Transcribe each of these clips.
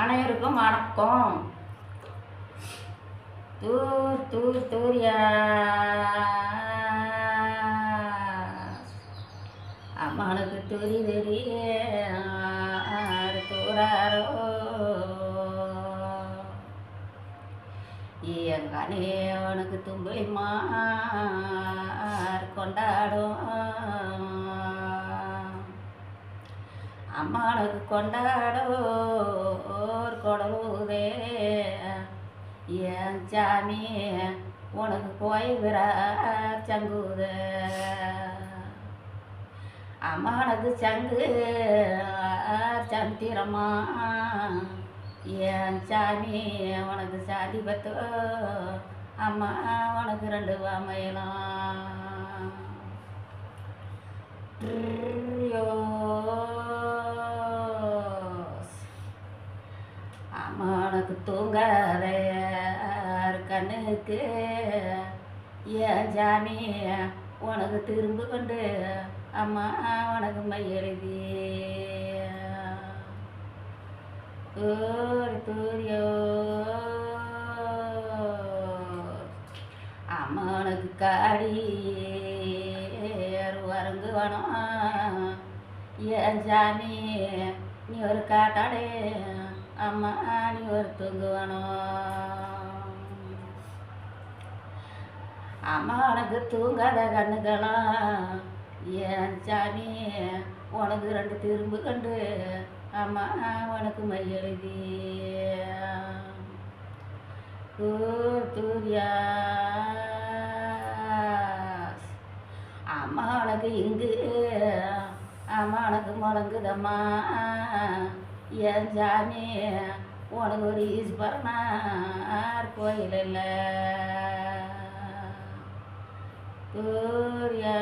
அனைவருக்கும் வணக்கம். தூர் தூர் தூரியா அம்மனுக்கு துரி தெரிய தூராரோ எங்கனே அவனுக்கு தும்பலிமா கொண்டாடும் அம்மானுக்கு கொண்டாடோர் கொடலுதே என் சாமி உனக்கு கோயில் விரா சங்குத அம்மானுக்கு சங்கு சந்திரமா என் சாமி உனக்கு சாதி பத்து அம்மா உனக்கு 2 வாமையலாம் அம்மானுக்கு தூங்காத கண்ணுக்கு என் சாமி உனக்கு திரும்ப கொண்டு அம்மா உனக்கு மையெழுதி தூரியோ அம்மானுக்கு காடி வரங்குவனம் என் சாமி நீ ஒரு காட்டாடே அம்மா நீ ஒரு தூங்குவனம் அம்மா உனக்கு தூங்காத கண்ணுக்கலாம் என் சாமி உனக்கு 2 திரும்பு கண்டு அம்மா உனக்கு மையெழுதி தூரியா அம்மா உனக்கு இங்கு அம்மா உனக்கு முழங்குதம்மா என் சாமி உனக்கு ஒரு ஈஸ்வரனார் கோயில் இல்லை தூரியா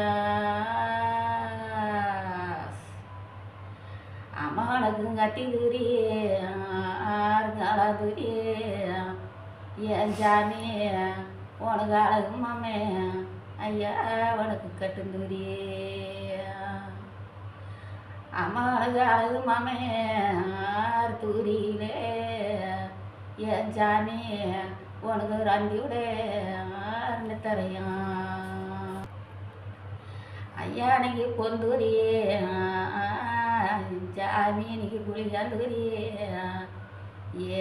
அம்மா உனக்கு கட்டி துரி ஆறுகாலதுரி என் சாமி உனக்கு அழகு மாமே ஐயா உனக்கு கட்டுந்துரி அம்மா உனக்கு அழகு மாமே தூரியிலே என் சாமி உனக்கு ரந்தியோட தரையும் ஐயா அன்னைக்கு பொந்தூரி சாமி இன்னைக்கு குளிகாந்தூரி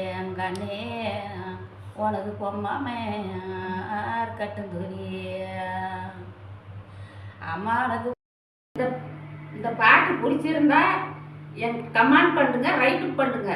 என் கண்ணே உனக்கு பொம்மாமே கட்டுந்தூரி அம்மா உனக்கு இந்த பாட்டு பிடிச்சிருந்தா என் கமெண்ட் பண்ணுங்க, ரைட்டு பண்ணுங்க.